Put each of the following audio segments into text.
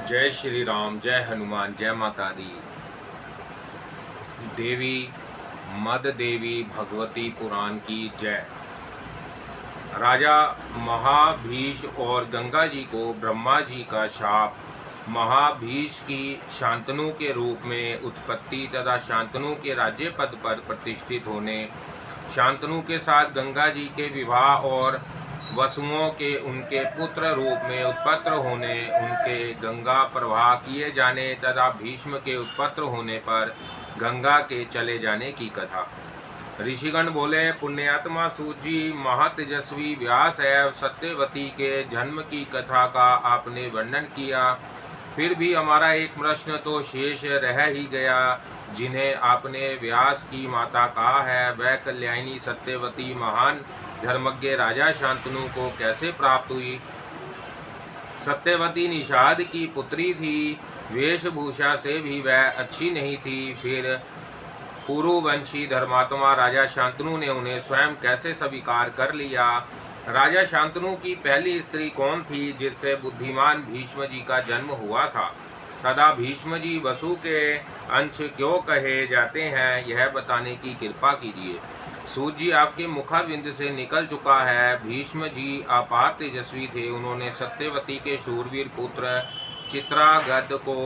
जय श्री राम, जय हनुमान, जय माता दी। देवी मद देवी भगवती पुराण की जय। राजा महाभीष और गंगा जी को ब्रह्मा जी का शाप महाभीष की शांतनु के रूप में उत्पत्ति तथा शांतनु के राज्य पद पर प्रतिष्ठित होने, शांतनु के साथ गंगा जी के विवाह और वसुओं के उनके पुत्र रूप में उत्पन्न होने, उनके गंगा प्रवाह किए जाने तथा भीष्म के उत्पन्न होने पर गंगा के चले जाने की कथा। ऋषिगण बोले, पुण्यात्मा सूत जी, महातेजस्वी व्यास एवं सत्यवती के जन्म की कथा का आपने वर्णन किया, फिर भी हमारा एक प्रश्न तो शेष रह ही गया। जिन्हें आपने व्यास की माता कहा है, वह कल्याणी सत्यवती महान धर्मज्ञ राजा शांतनु को कैसे प्राप्त हुई? सत्यवती निषाद की पुत्री थी, वेशभूषा से भी वह अच्छी नहीं थी। फिर पुरुवंशी धर्मात्मा राजा शांतनु ने उन्हें स्वयं कैसे स्वीकार कर लिया? राजा शांतनु की पहली स्त्री कौन थी जिससे बुद्धिमान भीष्म जी का जन्म हुआ था? तथा भीष्म जी वसु के अंश क्यों कहे जाते हैं, यह बताने की कृपा कीजिए। सूत जी, आपके मुखारविंद से निकल चुका है। भीष्म जी अपार तेजस्वी थे। उन्होंने सत्यवती के शूरवीर पुत्र चित्रागद को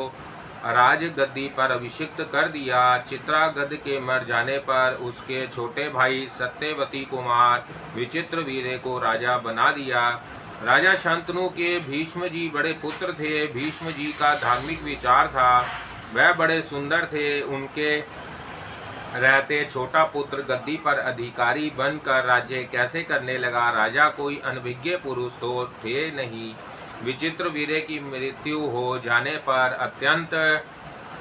राजगद्दी पर अभिषिक्त कर दिया। चित्रागद के मर जाने पर उसके छोटे भाई सत्यवती कुमार विचित्रवीर्य को राजा बना दिया। राजा शांतनु के भीष्म जी बड़े पुत्र थे। भीष्म जी का धार्मिक विचार था, वह बड़े सुंदर थे। उनके रहते छोटा पुत्र गद्दी पर अधिकारी बनकर राज्य कैसे करने लगा? राजा कोई अनभिज्ञ पुरुष तो थे नहीं। विचित्रवीर्य की मृत्यु हो जाने पर अत्यंत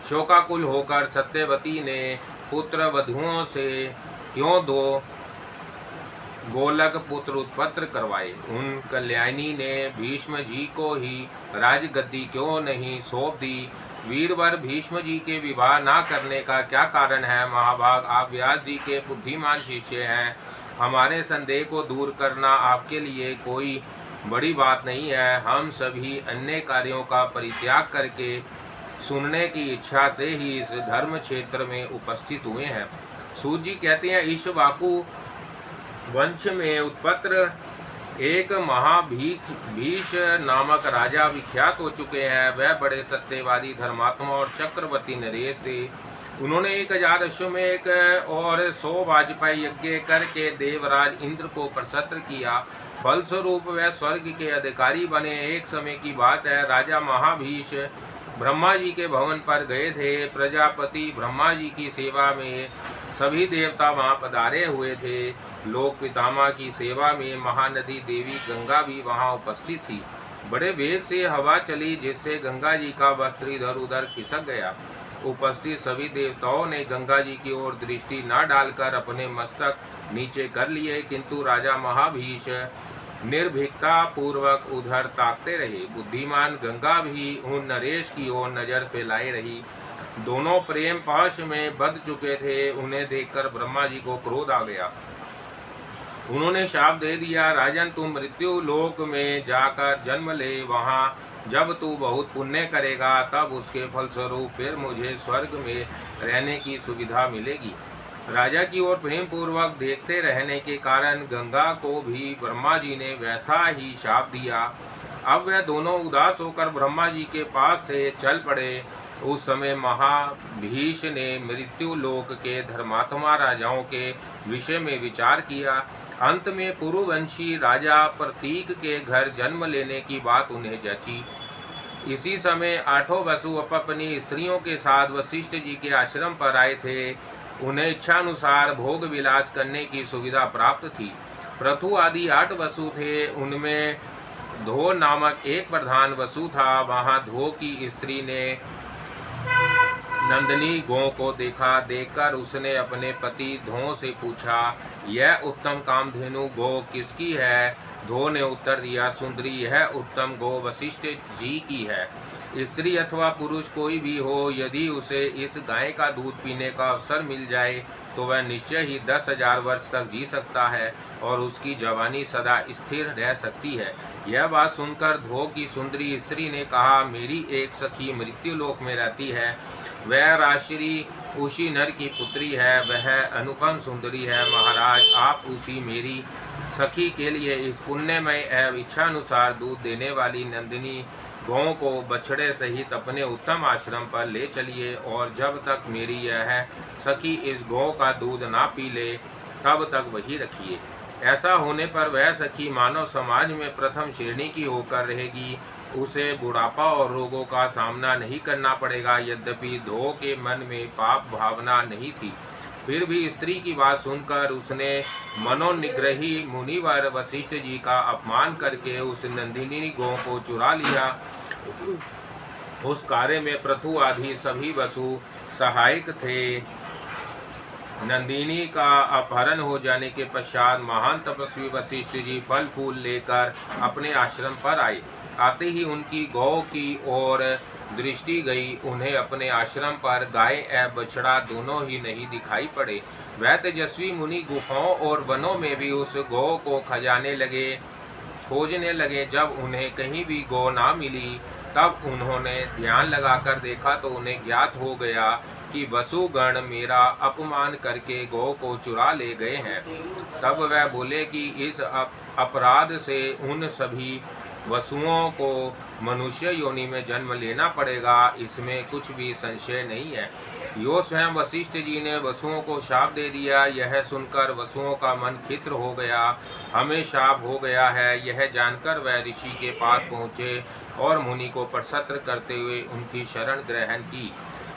शोकाकुल होकर सत्यवती ने पुत्र वधुओं से क्यों 2 गोलक पुत्र उत्पन्न करवाए? उन कल्याणी ने भीष्म जी को ही राजगद्दी क्यों नहीं सौंप दी? वीरवर भीष्म जी के विवाह ना करने का क्या कारण है? महाभाग, आप व्यास जी के बुद्धिमान शिष्य हैं। हमारे संदेह को दूर करना आपके लिए कोई बड़ी बात नहीं है। हम सभी अन्य कार्यों का परित्याग करके सुनने की इच्छा से ही इस धर्म क्षेत्र में उपस्थित हुए हैं। सूत जी कहते हैं, इक्ष्वाकु वंश में उत्पन्न एक महाभीष नामक राजा विख्यात हो चुके हैं। वह बड़े सत्यवादी धर्मात्मा और चक्रवर्ती नरेश थे। उन्होंने 1000 अश्वमेध और 100 वाजपेयी यज्ञ करके देवराज इंद्र को प्रसन्न किया। फलस्वरूप वह स्वर्ग के अधिकारी बने। एक समय की बात है, राजा महाभीष ब्रह्मा जी के भवन पर गए थे। प्रजापति ब्रह्मा जी की सेवा में सभी देवता वहां पधारे हुए थे। लोक पितामह की सेवा में महानदी देवी गंगा भी वहां उपस्थित थी। बड़े वेग से हवा चली, जिससे गंगा जी का वस्त्र इधर उधर खिसक गया। उपस्थित सभी देवताओं ने गंगा जी की ओर दृष्टि न डालकर अपने मस्तक नीचे कर लिए, किंतु राजा महाभीष निर्भीकता पूर्वक उधर ताकते रहे। बुद्धिमान गंगा भी उन नरेश की ओर नजर फैलाए रही। दोनों प्रेम पाश में बंध चुके थे। उन्हें देखकर ब्रह्मा जी को क्रोध आ गया। उन्होंने शाप दे दिया, राजन, तुम मृत्यु लोक में जाकर जन्म ले। वहाँ जब तू बहुत पुण्य करेगा तब उसके फलस्वरूप फिर मुझे स्वर्ग में रहने की सुविधा मिलेगी। राजा की ओर प्रेम पूर्वक देखते रहने के कारण गंगा को भी ब्रह्मा जी ने वैसा ही शाप दिया। अब वह दोनों उदास होकर ब्रह्मा जी के पास से चल पड़े। उस समय महाभीष ने मृत्यु लोक के धर्मात्मा राजाओं के विषय में विचार किया। अंत में पुरुवंशी राजा प्रतीक के घर जन्म लेने की बात उन्हें जची। इसी समय 8 वसु अपनी स्त्रियों के साथ वशिष्ठ जी के आश्रम पर आए थे। उन्हें इच्छानुसार भोग विलास करने की सुविधा प्राप्त थी। पृथु आदि 8 वसु थे। उनमें धो नामक एक प्रधान वसु था। वहां धो की स्त्री ने नंदनी गौ को देखा। देखकर उसने अपने पति धो से पूछा, यह उत्तम कामधेनु गौ किसकी है? धो ने उत्तर दिया, सुंदरी, यह उत्तम गौ वशिष्ठ जी की है। स्त्री अथवा पुरुष कोई भी हो, यदि उसे इस गाय का दूध पीने का अवसर मिल जाए तो वह निश्चय ही 10,000 वर्ष तक जी सकता है और उसकी जवानी सदा स्थिर रह सकती है। यह बात सुनकर ध्रुव की सुंदरी स्त्री ने कहा, मेरी एक सखी मृत्युलोक में रहती है, वह राजश्री उसी नर की पुत्री है, वह अनुपम सुंदरी है। महाराज, आप उसी मेरी सखी के लिए इस पुण्यमय एवं इच्छानुसार दूध देने वाली नंदिनी गौ को बछड़े सहित अपने उत्तम आश्रम पर ले चलिए, और जब तक मेरी यह सखी इस गौ का दूध ना पी ले तब तक वही रखिए। ऐसा होने पर वह सखी मानव समाज में प्रथम श्रेणी की होकर रहेगी, उसे बुढ़ापा और रोगों का सामना नहीं करना पड़ेगा। यद्यपि ध्रुव के मन में पाप भावना नहीं थी, फिर भी स्त्री की बात सुनकर उसने मनोनिग्रही मुनिवर वशिष्ठ जी का अपमान करके उस नंदिनी गौ को चुरा लिया। उस कार्य में पृथु आदि सभी वसु सहायक थे। नंदिनी का अपहरण हो जाने के पश्चात महान तपस्वी वशिष्ठ जी फल फूल लेकर अपने आश्रम पर आए। आते ही उनकी गौ की ओर दृष्टि गई। उन्हें अपने आश्रम पर गाय एवं बछड़ा दोनों ही नहीं दिखाई पड़े। वह तेजस्वी मुनि गुफाओं और वनों में भी उस गौ को खोजने लगे। जब उन्हें कहीं भी गौ ना मिली तब उन्होंने ध्यान लगाकर देखा तो उन्हें ज्ञात हो गया कि वसुगण मेरा अपमान करके गौ को चुरा ले गए हैं। तब वह बोले कि इस अपराध से उन सभी वसुओं को मनुष्य योनि में जन्म लेना पड़ेगा, इसमें कुछ भी संशय नहीं है। यो स्वयं वशिष्ठ जी ने वसुओं को शाप दे दिया। यह सुनकर वसुओं का मन खिन्न हो गया, हमें शाप हो गया है। यह जानकर वह ऋषि के पास पहुँचे और मुनि को प्रसन्न करते हुए उनकी शरण ग्रहण की।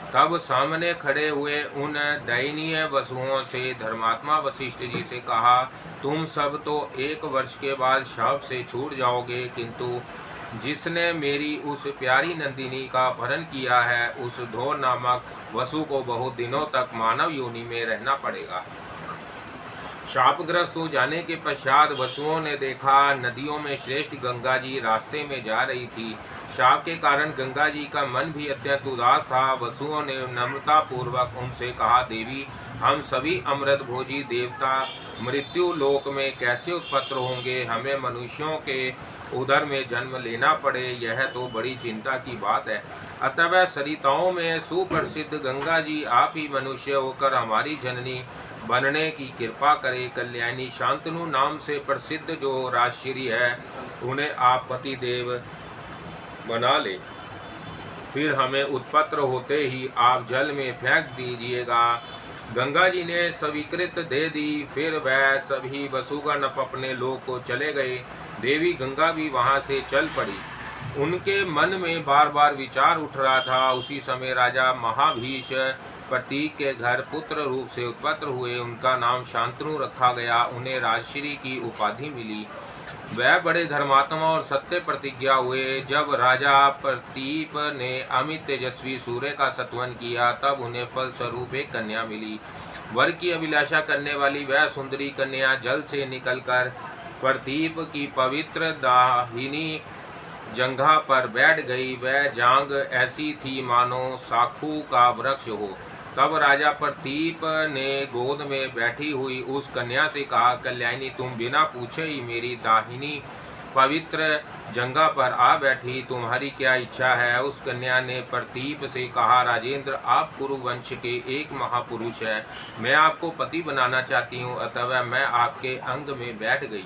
तब सामने खड़े हुए उन दयनीय वसुओं से धर्मात्मा वशिष्ठ जी से कहा, तुम सब तो 1 वर्ष के बाद शाप से छूट जाओगे, किंतु जिसने मेरी उस प्यारी नंदिनी का अपहरण किया है उस ध्रुव नामक वसु को बहुत दिनों तक मानव योनि में रहना पड़ेगा। शापग्रस्त हो जाने के पश्चात वसुओं ने देखा नदियों में श्रेष्ठ गंगा जी रास्ते में जा रही थी। शाप के कारण गंगा जी का मन भी अत्यंत उदास था। वसुओं ने नम्रता पूर्वक उनसे कहा, देवी, हम सभी अमृत भोजी देवता मृत्यु लोक में कैसे उत्पन्न होंगे? हमें मनुष्यों के उदर में जन्म लेना पड़े, यह तो बड़ी चिंता की बात है। अतः सरिताओं में सुप्रसिद्ध गंगा जी आप ही मनुष्य होकर हमारी जननी बनने की कृपा करे। कल्याणी शांतनु नाम से प्रसिद्ध जो राजश्री है उन्हें आप पति देव बना ले, फिर हमें उत्पन्न होते ही आप जल में फेंक दीजिएगा। गंगा जी ने स्वीकृत दे दी। फिर वह सभी वसुगण अपने लोक को चले गए। देवी गंगा भी वहां से चल पड़ी। उनके मन में बार बार विचार उठ रहा था। उसी समय राजा महाभीष प्रतीक के घर पुत्र रूप से उत्पन्न हुए। उनका नाम शांतनु रखा गया। उन्हें राजश्री की उपाधि मिली। वह बड़े धर्मात्मा और सत्य प्रतिज्ञा हुए। जब राजा प्रतीप ने अमित तेजस्वी सूर्य का सत्वन किया तब उन्हें फल स्वरूप एक कन्या मिली। वर की अभिलाषा करने वाली वह सुंदरी कन्या जल से निकलकर प्रतीप की पवित्र दाहिनी जंघा पर बैठ गई। वह जांग ऐसी थी मानो साखू का वृक्ष हो। तब राजा प्रतीप ने गोद में बैठी हुई उस कन्या से कहा, कल्याणी, तुम बिना पूछे ही मेरी दाहिनी पवित्र जंघा पर आ बैठी, तुम्हारी क्या इच्छा है? उस कन्या ने प्रतीप से कहा, राजेंद्र, आप कुरु वंश के एक महापुरुष हैं, मैं आपको पति बनाना चाहती हूँ, अतः मैं आपके अंग में बैठ गई।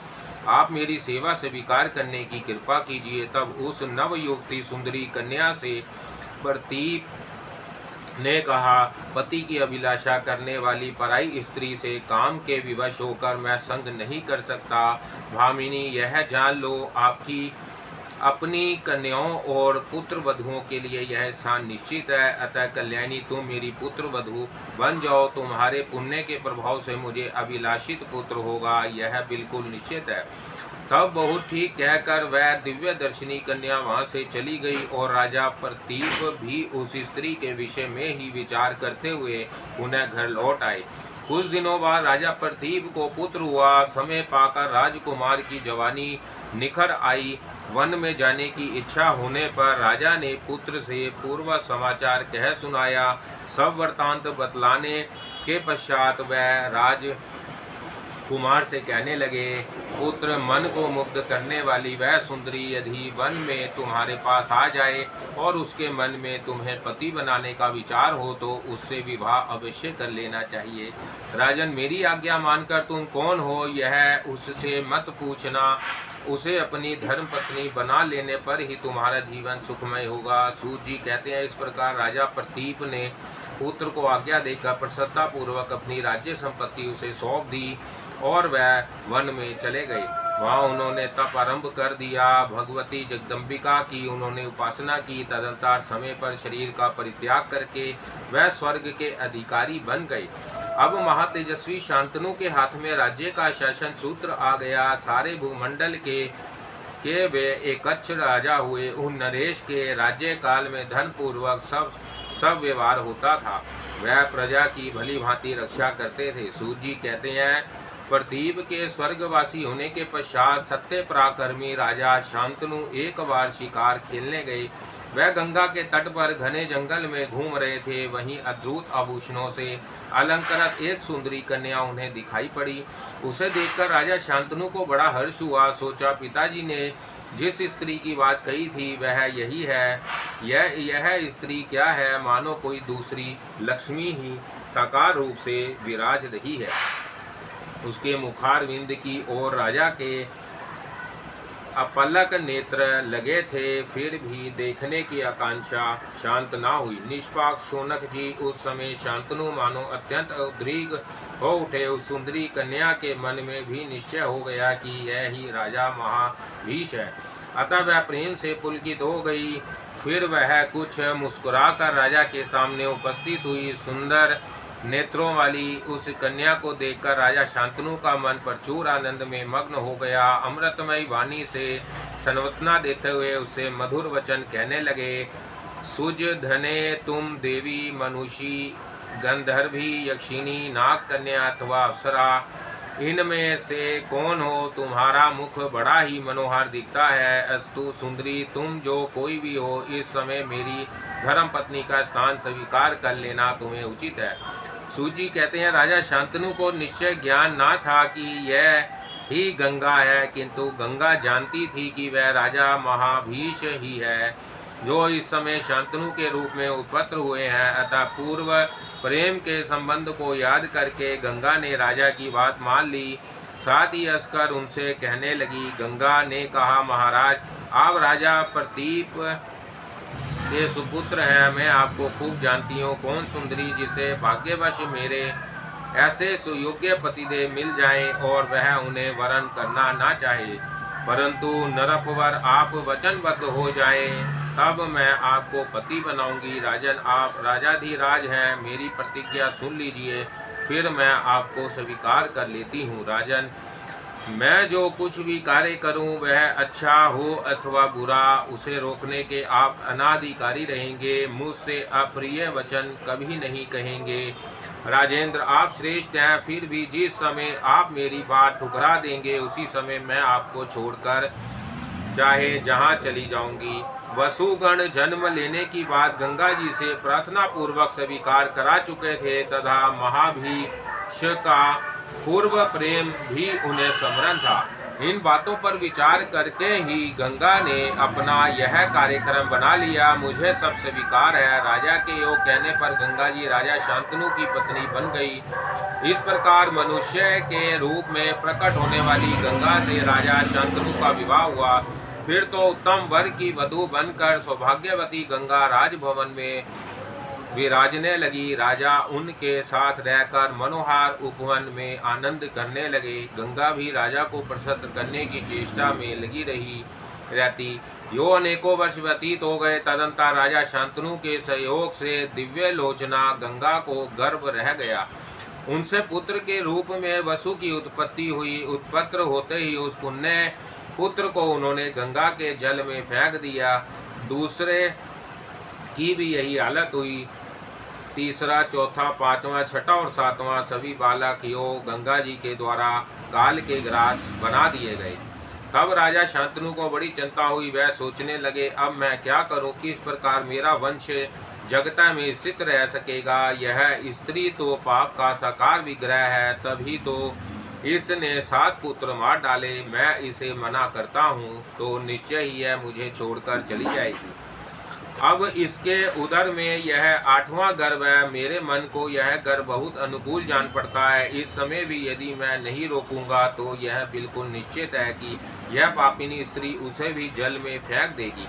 आप मेरी सेवा स्वीकार करने की कृपा कीजिए। तब उस नवयुक्ति सुंदरी कन्या से प्रतीप ने कहा, पति की अभिलाषा करने वाली पराई स्त्री से काम के विवश होकर मैं संग नहीं कर सकता। भामिनी, यह जान लो, आपकी अपनी कन्याओं और पुत्र वधुओं के लिए यह स्थान निश्चित है। अतः कल्याणी, तुम मेरी पुत्र वधु बन जाओ। तुम्हारे पुण्य के प्रभाव से मुझे अभिलाषित पुत्र होगा, यह बिल्कुल निश्चित है। तब बहुत ठीक कहकर वह दिव्य दर्शनी कन्या वहां से चली गई और राजा प्रतीप भी उस स्त्री के विषय में ही विचार करते हुए पुनः घर लौट आए। कुछ दिनों बाद राजा प्रतीप को पुत्र हुआ। समय पाकर राजकुमार की जवानी निखर आई। वन में जाने की इच्छा होने पर राजा ने पुत्र से पूर्व समाचार कह सुनाया। सब वृत्तांत बतलाने के पश्चात वह कुमार से कहने लगे, पुत्र, मन को मुग्ध करने वाली वह सुंदरी यदि वन में तुम्हारे पास आ जाए और उसके मन में तुम्हें पति बनाने का विचार हो तो उससे विवाह अवश्य कर लेना चाहिए। राजन, मेरी आज्ञा मानकर तुम कौन हो यह उससे मत पूछना। उसे अपनी धर्म पत्नी बना लेने पर ही तुम्हारा जीवन सुखमय होगा। सूत जी कहते हैं, इस प्रकार राजा प्रतीप ने पुत्र को आज्ञा देकर प्रसन्नता पूर्वक अपनी राज्य संपत्ति उसे सौंप दी और वह वन में चले गए। वहाँ उन्होंने तप आरंभ कर दिया। भगवती जगदम्बिका की उन्होंने उपासना की। तदंतर समय पर शरीर का परित्याग करके वह स्वर्ग के अधिकारी बन गए। अब महातेजस्वी शांतनु के हाथ में राज्य का शासन सूत्र आ गया। सारे भूमंडल के वे एक अच्छ राजा हुए। उन नरेश के राज्य काल में धन पूर्वक सब व्यवहार होता था। वह प्रजा की भली भांति रक्षा करते थे। सूत जी कहते हैं, प्रदीप के स्वर्गवासी होने के पश्चात सत्य पराक्रमी राजा शांतनु एक बार शिकार खेलने गए। वह गंगा के तट पर घने जंगल में घूम रहे थे। वहीं अद्भुत आभूषणों से अलंकृत एक सुंदरी कन्या उन्हें दिखाई पड़ी। उसे देखकर राजा शांतनु को बड़ा हर्ष हुआ। सोचा, पिताजी ने जिस स्त्री की बात कही थी वह यही है। यह स्त्री क्या है, मानो कोई दूसरी लक्ष्मी ही साकार रूप से विराज रही है। उसके मुखारविंद की ओर राजा के अपलक नेत्र लगे थे, फिर भी देखने की आकांक्षा शांत ना हुई। निष्पाक शौनक जी उस समय शांतनु मानो अत्यंत उद्विग्न हो उठे। उस सुंदरी कन्या के मन में भी निश्चय हो गया कि यह ही राजा महाभीष है। अतः वह प्रेम से पुलकित हो गई। फिर वह कुछ मुस्कुराकर राजा के सामने उपस्थित हुई। सुंदर नेत्रों वाली उस कन्या को देखकर राजा शांतनु का मन प्रचुर आनंद में मग्न हो गया। अमृतमय वाणी से संवत्ना देते हुए उससे मधुर वचन कहने लगे, सुज धने तुम देवी मनुषी गंधर्वी यक्षिणी नाग कन्या अथवा अप्सरा, इनमें से कौन हो? तुम्हारा मुख बड़ा ही मनोहर दिखता है। अस्तु सुंदरी, तुम जो कोई भी हो, इस समय मेरी धर्म पत्नी का स्थान स्वीकार कर लेना तुम्हें उचित है। सूजी कहते हैं, राजा शांतनु को निश्चय ज्ञान ना था कि यह ही गंगा है, किंतु गंगा जानती थी कि वह राजा महाभीष ही है जो इस समय शांतनु के रूप में उत्पन्न हुए हैं। अतः पूर्व प्रेम के संबंध को याद करके गंगा ने राजा की बात मान ली। साथ ही हंसकर उनसे कहने लगी। गंगा ने कहा, महाराज, आप राजा प्रतीप के सुपुत्र हैं। मैं आपको खूब जानती हूँ। कौन सुंदरी जिसे भाग्यवश मेरे ऐसे सुयोग्य पतिदेव मिल जाएं और वह उन्हें वरण करना ना चाहे, परंतु नरपवर आप वचनबद्ध हो जाएं, तब मैं आपको पति बनाऊंगी। राजन, आप राजाधिराज हैं, मेरी प्रतिज्ञा सुन लीजिए, फिर मैं आपको स्वीकार कर लेती हूँ। राजन, मैं जो कुछ भी कार्य करूं वह अच्छा हो अथवा बुरा, उसे रोकने के आप अनाधिकारी रहेंगे। मुझसे अप्रिय वचन कभी नहीं कहेंगे। राजेंद्र, आप श्रेष्ठ हैं, फिर भी जिस समय आप मेरी बात ठुकरा देंगे उसी समय मैं आपको छोड़कर चाहे जहां चली जाऊंगी। वसुगण जन्म लेने की बात गंगा जी से प्रार्थना पूर्वक स्वीकार करा चुके थे तथा महाभीष का पूर्व प्रेम भी उन्हें स्मरण था। इन बातों पर विचार करके ही गंगा ने अपना यह कार्यक्रम बना लिया। मुझे सब स्वीकार है। राजा के योग कहने पर गंगा जी राजा शांतनु की पत्नी बन गई। इस प्रकार मनुष्य के रूप में प्रकट होने वाली गंगा से राजा शांतनु का विवाह हुआ। फिर तो उत्तम वर की वधू बनकर सौभाग्यवती गंगा राजभवन में विराजने लगी। राजा उनके साथ रहकर मनोहर उपवन में आनंद करने लगे। गंगा भी राजा को प्रसन्न करने की चेष्टा में लगी रहती। यो अनेकों वर्ष व्यतीत हो गए। तदंतर राजा शांतनु के सहयोग से दिव्य लोचना गंगा को गर्भ रह गया। उनसे पुत्र के रूप में वसु की उत्पत्ति हुई। उत्पन्न होते ही उस पुण्य पुत्र को उन्होंने गंगा के जल में फेंक दिया। दूसरे की भी यही हालत हुई। तीसरा, चौथा, पांचवा, छठा और सातवां सभी बालक योग गंगा जी के द्वारा काल के ग्रास बना दिए गए। तब राजा शांतनु को बड़ी चिंता हुई। वह सोचने लगे, अब मैं क्या करूं? किस प्रकार मेरा वंश जगता में स्थित रह सकेगा? यह स्त्री तो पाप का साकार विग्रह है, तभी तो इसने 7 पुत्र मार डाले, मैं इसे मना करता हूँ तो निश्चय ही यह मुझे छोड़कर चली जाएगी। अब इसके उदर में यह 8वां गर्भ है। मेरे मन को यह गर्भ बहुत अनुकूल जान पड़ता है। इस समय भी यदि मैं नहीं रोकूंगा तो यह बिल्कुल निश्चित है कि यह पापिनी स्त्री उसे भी जल में फेंक देगी।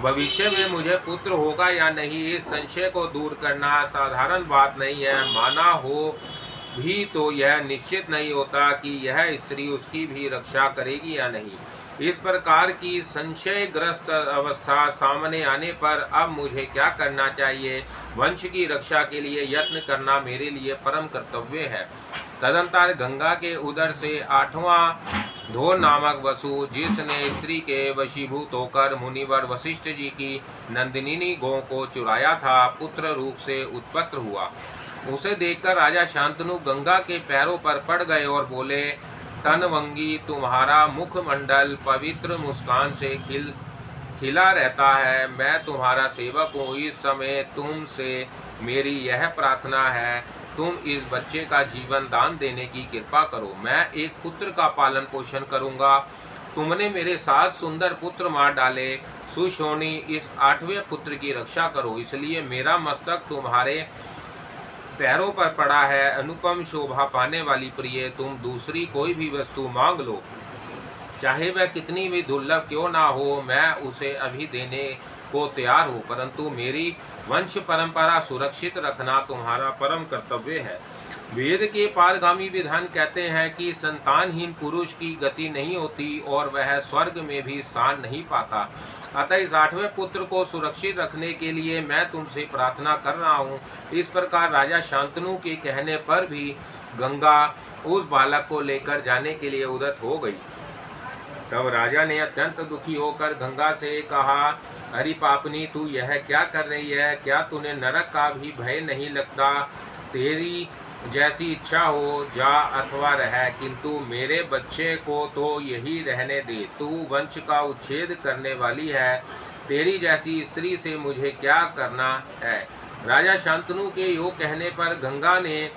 भविष्य में मुझे पुत्र होगा या नहीं, इस संशय को दूर करना साधारण बात नहीं है। माना हो भी तो यह निश्चित नहीं होता कि यह स्त्री उसकी भी रक्षा करेगी या नहीं। इस प्रकार की संशयग्रस्त अवस्था सामने आने पर अब मुझे क्या करना चाहिए? वंश की रक्षा के लिए यत्न करना मेरे लिए परम कर्तव्य है। तदंतर गंगा के उदर से 8वां धोर नामक वसु, जिसने स्त्री के वशीभूत होकर मुनिवर वशिष्ठ जी की नंदिनी गौ को चुराया था, पुत्र रूप से उत्पन्न हुआ। उसे देखकर राजा शांतनु गंगा के पैरों पर पड़ गए और बोले, तनवंगी, तुम्हारा मुखमंडल पवित्र मुस्कान से खिला रहता है। मैं तुम्हारा सेवक हूँ। इस समय तुमसे मेरी यह प्रार्थना है, तुम इस बच्चे का जीवन दान देने की कृपा करो। मैं एक पुत्र का पालन पोषण करूँगा। तुमने मेरे 7 सुंदर पुत्र मार डाले। सुशोणी, इस 8वें पुत्र की रक्षा करो। इसलिए मेरा मस्तक तुम्हारे पैरों पर पड़ा है। अनुपम शोभा पाने वाली प्रिय, तुम दूसरी कोई भी वस्तु मांग लो, चाहे वह कितनी भी दुर्लभ क्यों ना हो, मैं उसे अभी देने को तैयार हूँ। परंतु मेरी वंश परंपरा सुरक्षित रखना तुम्हारा परम कर्तव्य है। वेद के पारगामी विधान कहते हैं कि संतानहीन पुरुष की गति नहीं होती और वह स्वर्ग में भी स्थान नहीं पाता। अतः इस 8वें पुत्र को सुरक्षित रखने के लिए मैं तुमसे प्रार्थना कर रहा हूँ। इस प्रकार राजा शांतनु के कहने पर भी गंगा उस बालक को लेकर जाने के लिए उद्यत हो गई। तब राजा ने अत्यंत दुखी होकर गंगा से कहा, अरे पापनी, तू यह क्या कर रही है? क्या तूने नरक का भी भय नहीं लगता? तेरी जैसी इच्छा हो, जा अथवा रह, किंतु मेरे बच्चे को तो यही रहने दे। तू वंश का उच्छेद करने वाली है। तेरी जैसी स्त्री से मुझे क्या करना है? राजा शांतनु के योग कहने पर गंगा ने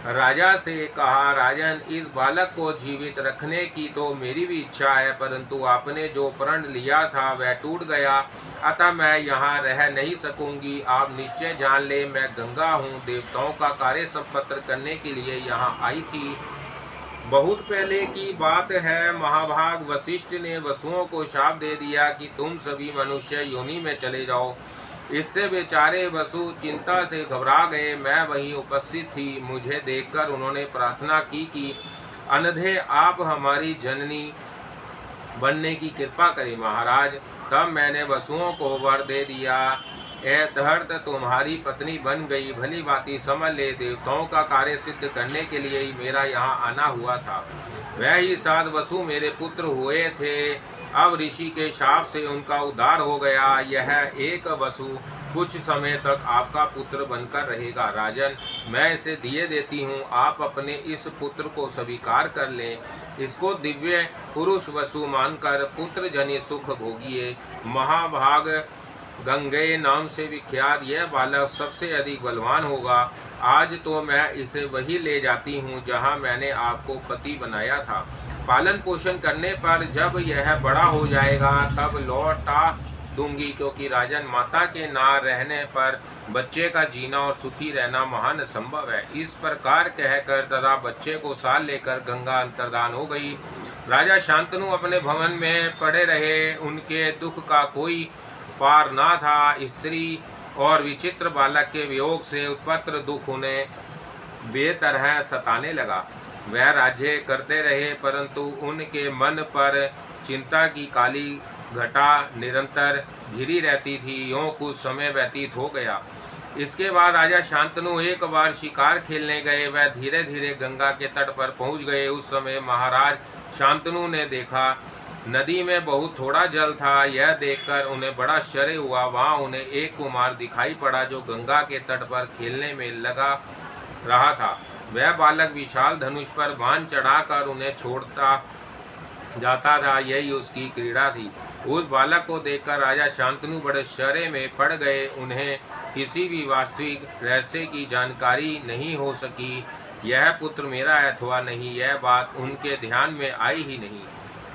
राजा से कहा, राजन, इस बालक को जीवित रखने की तो मेरी भी इच्छा है, परंतु आपने जो प्रण लिया था वह टूट गया, अतः मैं यहाँ रह नहीं सकूंगी। आप निश्चय जान ले, मैं गंगा हूँ, देवताओं का कार्य संपन्न करने के लिए यहाँ आई थी। बहुत पहले की बात है, महाभाग वशिष्ठ ने वसुओं को शाप दे दिया कि तुम सभी मनुष्य योनि में चले जाओ। इससे बेचारे वसु चिंता से घबरा गए। मैं वहीं उपस्थित थी। मुझे देखकर उन्होंने प्रार्थना की कि अनधे आप हमारी जननी बनने की कृपा करें महाराज। तब मैंने वसुओं को वर दे दिया, ए धर्त, तुम्हारी पत्नी बन गई। भली भांति समझ ले, देवताओं का कार्य सिद्ध करने के लिए ही मेरा यहाँ आना हुआ था। वह ही 7 वसु मेरे पुत्र हुए थे। अब ऋषि के शाप से उनका उद्धार हो गया। यह एक वसु कुछ समय तक आपका पुत्र बनकर रहेगा। राजन, मैं इसे दिए देती हूँ, आप अपने इस पुत्र को स्वीकार कर लें। इसको दिव्य पुरुष वसु मानकर पुत्र जनि सुख भोगिए। महाभाग गंगे नाम से विख्यात यह बालक सबसे अधिक बलवान होगा। आज तो मैं इसे वही ले जाती हूँ जहाँ मैंने आपको पति बनाया था। पालन पोषण करने पर जब यह बड़ा हो जाएगा तब लौटा दूंगी, क्योंकि राजन, माता के ना रहने पर बच्चे का जीना और सुखी रहना महान असंभव है। इस प्रकार कहकर तथा बच्चे को साथ लेकर गंगा अंतर्धान हो गई। राजा शांतनु अपने भवन में पड़े रहे। उनके दुख का कोई पार ना था। स्त्री और विचित्र बालक के वियोग से उत्पन्न दुख उन्हें बेतरह सताने लगा। वह राज्य करते रहे, परंतु उनके मन पर चिंता की काली घटा निरंतर घिरी रहती थी। यों कुछ समय व्यतीत हो गया। इसके बाद राजा शांतनु एक बार शिकार खेलने गए। वह धीरे धीरे गंगा के तट पर पहुंच गए। उस समय महाराज शांतनु ने देखा नदी में बहुत थोड़ा जल था। यह देखकर उन्हें बड़ा आश्चर्य हुआ। वहां उन्हें एक कुमार दिखाई पड़ा जो गंगा के तट पर खेलने में लगा रहा था। वह बालक विशाल धनुष पर बाण चढ़ाकर उन्हें छोड़ता जाता था। यही उसकी क्रीड़ा थी। उस बालक को देखकर राजा शांतनु बड़े आश्चर्य में पड़ गए। उन्हें किसी भी वास्तविक रहस्य की जानकारी नहीं हो सकी। यह पुत्र मेरा है अथवा नहीं, यह बात उनके ध्यान में आई ही नहीं।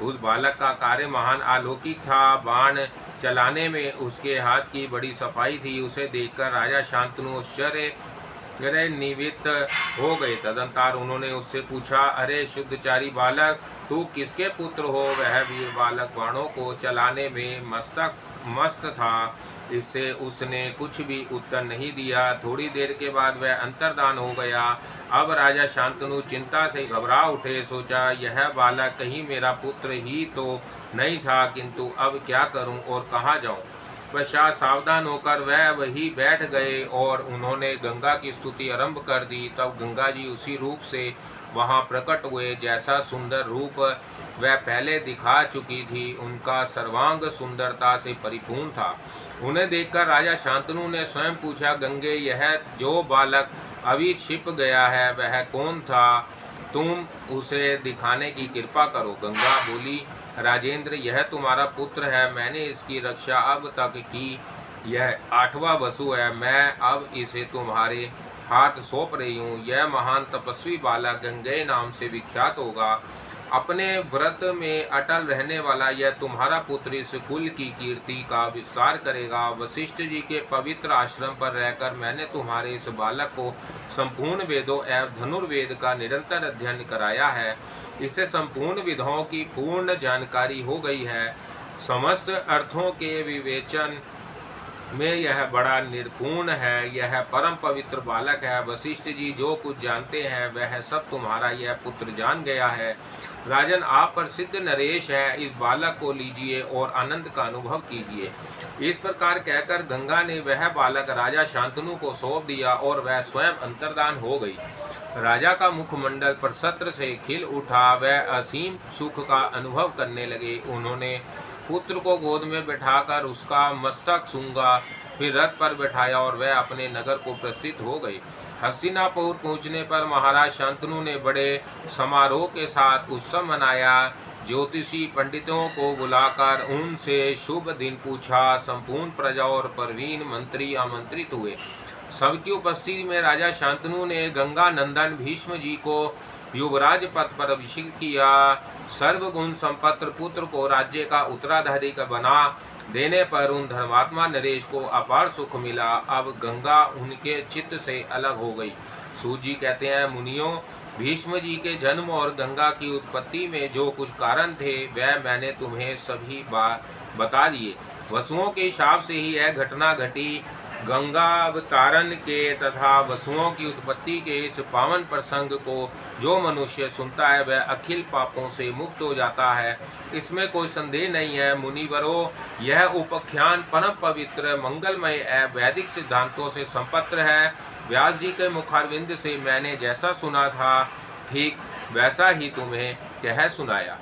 उस बालक का कार्य महान अलौकिक था। बाण चलाने में उसके हाथ की बड़ी सफाई थी। उसे देखकर राजा शांतनु आश्चर्य निवृत्त हो गए। तदंतर उन्होंने उससे पूछा, अरे शुद्धचारी बालक, तू किसके पुत्र हो? वह वीर बालक बाणों को चलाने में मस्त था। इससे उसने कुछ भी उत्तर नहीं दिया। थोड़ी देर के बाद वह अंतर्धान हो गया। अब राजा शांतनु चिंता से घबरा उठे। सोचा, यह बालक कहीं मेरा पुत्र ही तो नहीं था, किंतु अब क्या करूं और कहाँ जाऊं? पश्चात सावधान होकर वह वहीं बैठ गए और उन्होंने गंगा की स्तुति आरंभ कर दी। तब गंगा जी उसी रूप से वहां प्रकट हुए जैसा सुंदर रूप वह पहले दिखा चुकी थी। उनका सर्वांग सुंदरता से परिपूर्ण था। उन्हें देखकर राजा शांतनु ने स्वयं पूछा, गंगे, यह जो बालक अभी छिप गया है वह कौन था? तुम उसे दिखाने की कृपा करो। गंगा बोली, राजेंद्र, यह तुम्हारा पुत्र है। मैंने इसकी रक्षा अब तक की। यह 8वां वसु है। मैं अब इसे तुम्हारे हाथ सौंप रही हूँ। यह महान तपस्वी बालक गंगे नाम से विख्यात होगा। अपने व्रत में अटल रहने वाला यह तुम्हारा पुत्र इस कुल की कीर्ति का विस्तार करेगा। वशिष्ठ जी के पवित्र आश्रम पर रहकर मैंने तुम्हारे इस बालक को संपूर्ण वेदों एवं धनुर्वेद का निरंतर अध्ययन कराया है। इससे संपूर्ण विधाओं की पूर्ण जानकारी हो गई है। समस्त अर्थों के विवेचन में यह बड़ा निपुण है। यह परम पवित्र बालक है। वशिष्ठ जी जो कुछ जानते हैं वह सब तुम्हारा यह पुत्र जान गया है। राजन, आप प्रसिद्ध नरेश है। इस बालक को लीजिए और आनंद का अनुभव कीजिए। इस प्रकार कहकर गंगा ने वह बालक राजा शांतनु को सौंप दिया और वह स्वयं अंतर्धान हो गई। राजा का मुखमंडल प्रसन्न से खिल उठा। वह असीम सुख का अनुभव करने लगे। उन्होंने पुत्र को गोद में बैठाकर उसका मस्तक सूंघा, फिर रथ पर बैठाया और वह अपने नगर को प्रस्थित हो गई। हस्तिनापुर पहुंचने पर महाराज शांतनु ने बड़े समारोह के साथ उत्सव मनाया। ज्योतिषी पंडितों को बुलाकर उनसे शुभ दिन पूछा। संपूर्ण प्रजा और प्रवीण मंत्री आमंत्रित हुए। सबकी उपस्थिति में राजा शांतनु ने गंगा नंदन भीष्म जी को युवराज पद पर अभिषेक किया। सर्वगुण संपन्न पुत्र को राज्य का उत्तराधिकारी का बना देने पर उन धर्मात्मा नरेश को अपार सुख मिला। अब गंगा उनके चित्त से अलग हो गई। सूत जी कहते हैं, मुनियों, भीष्म जी के जन्म और गंगा की उत्पत्ति में जो कुछ कारण थे वह मैंने तुम्हें सभी बार बता दिए। वसुओं के हिसाब से ही यह घटना घटी। गंगा अवतारण के तथा वसुओं की उत्पत्ति के इस पावन प्रसंग को जो मनुष्य सुनता है वह अखिल पापों से मुक्त हो जाता है। इसमें कोई संदेह नहीं है। मुनिवरों, यह उपाख्यान परम पवित्र, मंगलमय एवं वैदिक सिद्धांतों से संपन्न है। व्यास जी के मुखारविंद से मैंने जैसा सुना था ठीक वैसा ही तुम्हें कह सुनाया।